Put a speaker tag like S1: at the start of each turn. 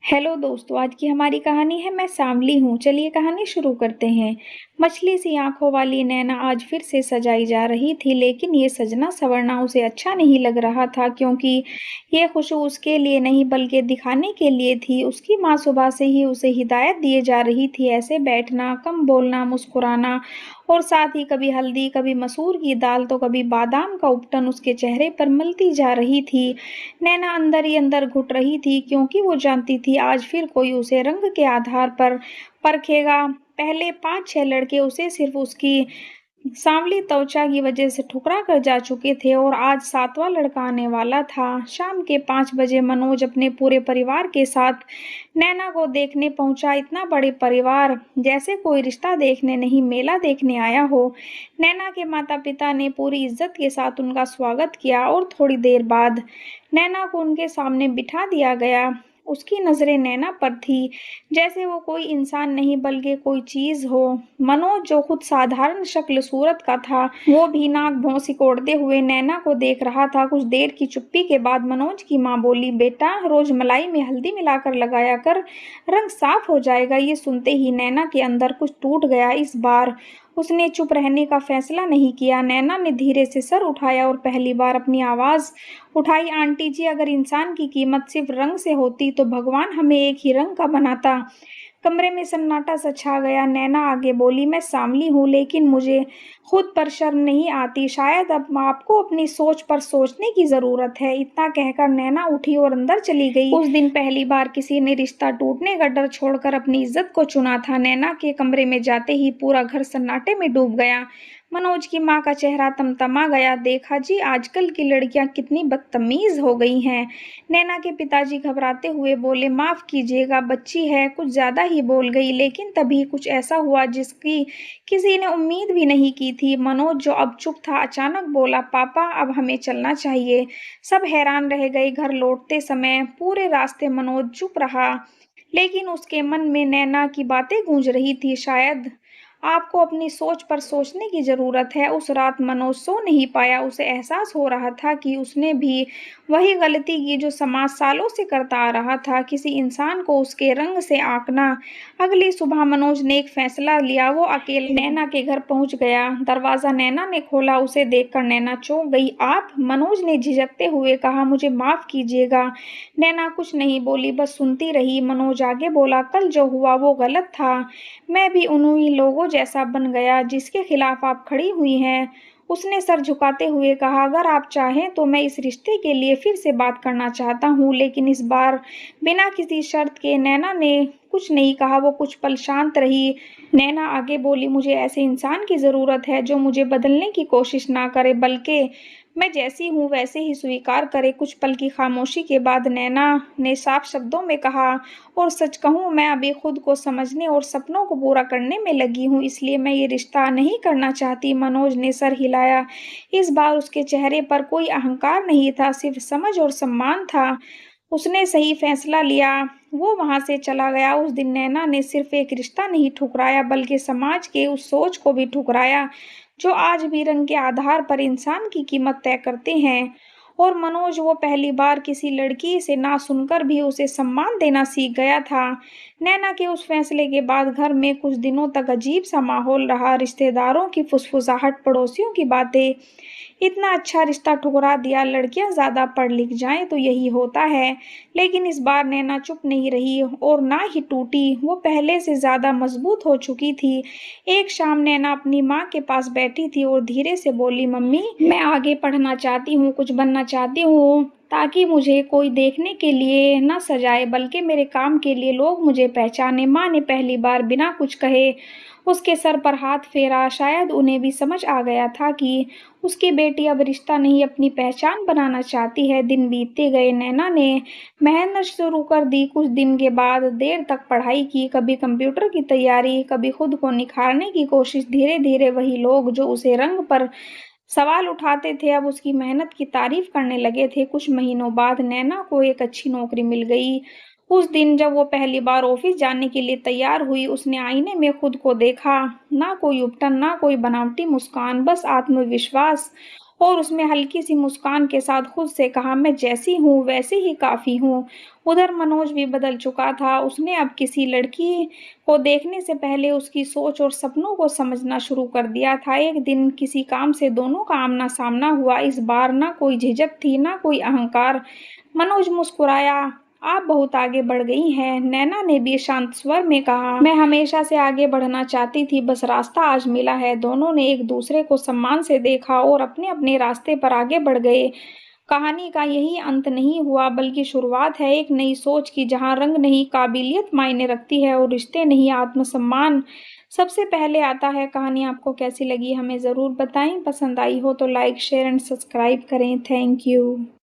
S1: Hello दोस्तों, आज की हमारी कहानी है मैं सांवली हूँ। चलिए कहानी शुरू करते हैं। मछली सी आंखों वाली नैना आज फिर से सजाई जा रही थी, लेकिन ये सजना संवरना उसे अच्छा नहीं लग रहा था, क्योंकि ये खुशबू उसके लिए नहीं बल्कि दिखाने के लिए थी। उसकी माँ सुबह से ही उसे हिदायत दिए जा रही थी, ऐसे बैठना, कम बोलना, मुस्कुराना और साथ ही कभी हल्दी, कभी मसूर की दाल तो कभी बादाम का उपटन उसके चेहरे पर मलती जा रही थी। नैना अंदर ही अंदर घुट रही थी, क्योंकि वो जानती थी आज फिर कोई उसे रंग के आधार पर परखेगा। पहले 5-6 लड़के उसे सिर्फ उसकी सांवली त्वचा की वजह से ठुकरा कर जा चुके थे, और आज 7वां लड़का आने वाला था। शाम के 5 बजे मनोज अपने पूरे परिवार के साथ नैना को देखने पहुंचा। इतना बड़े परिवार, जैसे कोई रिश्ता देखने नहीं, मेला देखने आया हो। नैना के माता पिता ने पूरी इज्जत के साथ उनका स्वागत किया और थोड़ी देर बाद नैना को उनके सामने बिठा दिया गया। उसकी नजरें नैना पर थी, जैसे वो कोई इंसान नहीं बल्कि कोई चीज हो। मनोज, जो खुद साधारण शक्ल सूरत का था, वो भी नाक भौं सिकोड़ते हुए नैना को देख रहा था। कुछ देर की चुप्पी के बाद मनोज की माँ बोली, बेटा, रोज मलाई में हल्दी मिलाकर लगाया कर, रंग साफ हो जाएगा। ये सुनते ही नैना के अंदर कुछ टूट गया। इस बार उसने चुप रहने का फैसला नहीं किया। नैना ने धीरे से सर उठाया और पहली बार अपनी आवाज उठाई, आंटी जी, अगर इंसान की कीमत सिर्फ रंग से होती तो भगवान हमें एक ही रंग का बनाता। कमरे में सन्नाटा सा छा गया। नैना आगे बोली, मैं सांवली हूँ, लेकिन मुझे खुद पर शर्म नहीं आती। शायद अब आपको अपनी सोच पर सोचने की जरूरत है। इतना कहकर नैना उठी और अंदर चली गई। उस दिन पहली बार किसी ने रिश्ता टूटने का डर छोड़कर अपनी इज्जत को चुना था। नैना के कमरे में जाते ही पूरा घर सन्नाटे में डूब गया। मनोज की माँ का चेहरा तमतमा गया। देखा जी, आजकल की लड़कियां कितनी बदतमीज हो गई हैं। नैना के पिताजी घबराते हुए बोले, माफ कीजिएगा, बच्ची है, कुछ ज्यादा ही बोल गई। लेकिन तभी कुछ ऐसा हुआ जिसकी किसी ने उम्मीद भी नहीं की थी। मनोज, जो अब चुप था, अचानक बोला, पापा, अब हमें चलना चाहिए। सब हैरान रह गए। घर लौटते समय पूरे रास्ते मनोज चुप रहा, लेकिन उसके मन में नैना की बातें गूंज रही थी। शायद आपको अपनी सोच पर सोचने की जरूरत है। उस रात मनोज सो नहीं पाया। उसे एहसास हो रहा था कि उसने भी वही गलती की जो समाज सालों से करता आ रहा था, किसी इंसान को उसके रंग से आंकना। अगली सुबह मनोज ने एक फैसला लिया। वो अकेले नैना के घर पहुंच गया। दरवाजा नैना ने खोला। उसे देखकर नैना चौंक गई। आप? मनोज ने झिझकते हुए कहा, मुझे माफ कीजिएगा। नैना कुछ नहीं बोली, बस सुनती रही। मनोज आगे बोला, कल जो हुआ वो गलत था। मैं भी उन्हीं लोगों जैसा बन गया जिसके खिलाफ आप खड़ी हुई हैं। उसने सर झुकाते हुए कहा, अगर आप चाहें तो मैं इस रिश्ते के लिए फिर से बात करना चाहता हूँ, लेकिन इस बार बिना किसी शर्त के। नैना ने कुछ नहीं कहा। वो कुछ पल शांत रही। नैना आगे बोली, मुझे ऐसे इंसान की जरूरत है जो मुझे बदलने की कोशिश ना करे, बल्कि मैं जैसी हूँ वैसे ही स्वीकार करे। कुछ पल की खामोशी के बाद नैना ने साफ शब्दों में कहा, और सच कहूँ, मैं अभी खुद को समझने और सपनों को पूरा करने में लगी हूँ, इसलिए मैं ये रिश्ता नहीं करना चाहती। मनोज ने सर हिलाया। इस बार उसके चेहरे पर कोई अहंकार नहीं था, सिर्फ समझ और सम्मान था। उसने सही फैसला लिया। वो वहां से चला गया। उस दिन नैना ने सिर्फ एक रिश्ता नहीं ठुकराया, बल्कि समाज के उस सोच को भी ठुकराया जो आज भी रंग के आधार पर इंसान की कीमत तय करते हैं। और मनोज, वो पहली बार किसी लड़की से ना सुनकर भी उसे सम्मान देना सीख गया था। नैना के उस फैसले के बाद घर में कुछ दिनों तक अजीब सा माहौल रहा। रिश्तेदारों की फुसफुसाहट, पड़ोसियों की बातें, इतना अच्छा रिश्ता ठुकरा दिया। लड़कियां ज्यादा पढ़ लिख जाएं तो यही होता है। लेकिन इस बार नैना चुप नहीं रही और ना ही टूटी। वो पहले से ज्यादा मजबूत हो चुकी थी। एक शाम नैना अपनी माँ के पास बैठी थी और धीरे से बोली, मम्मी, मैं आगे पढ़ना चाहती हूँ, कुछ बनना चाहती हूँ, ताकि मुझे कोई देखने के लिए न सजाए बल्कि मेरे काम के लिए लोग मुझे पहचाने। माँ ने पहली बार बिना कुछ कहे उसके सर पर हाथ फेरा। शायद उन्हें भी समझ आ गया था कि उसकी बेटी अब रिश्ता नहीं, अपनी पहचान बनाना चाहती है। दिन बीतते गए। नैना ने मेहनत शुरू कर दी। कुछ दिन के बाद देर तक पढ़ाई की, कभी कंप्यूटर की तैयारी, कभी खुद को निखारने की कोशिश। धीरे धीरे वही लोग जो उसे रंग पर सवाल उठाते थे, अब उसकी मेहनत की तारीफ करने लगे थे। कुछ महीनों बाद नैना को एक अच्छी नौकरी मिल गई। उस दिन जब वो पहली बार ऑफिस जाने के लिए तैयार हुई, उसने आईने में खुद को देखा। ना कोई उपटन, ना कोई बनावटी मुस्कान, बस आत्मविश्वास और उसमें हल्की सी मुस्कान के साथ खुद से कहा, मैं जैसी हूँ वैसे ही काफ़ी हूँ। उधर मनोज भी बदल चुका था। उसने अब किसी लड़की को देखने से पहले उसकी सोच और सपनों को समझना शुरू कर दिया था। एक दिन किसी काम से दोनों का आमना-सामना हुआ। इस बार ना कोई झिझक थी, ना कोई अहंकार। मनोज मुस्कुराया, आप बहुत आगे बढ़ गई हैं। नैना ने भी शांत स्वर में कहा, मैं हमेशा से आगे बढ़ना चाहती थी, बस रास्ता आज मिला है। दोनों ने एक दूसरे को सम्मान से देखा और अपने अपने रास्ते पर आगे बढ़ गए। कहानी का यही अंत नहीं हुआ, बल्कि शुरुआत है एक नई सोच की, जहाँ रंग नहीं काबिलियत मायने रखती है और रिश्ते नहीं आत्मसम्मान सबसे पहले आता है। कहानी आपको कैसी लगी हमें ज़रूर बताएं। पसंद आई हो तो लाइक शेयर एंड सब्सक्राइब करें। Thank you.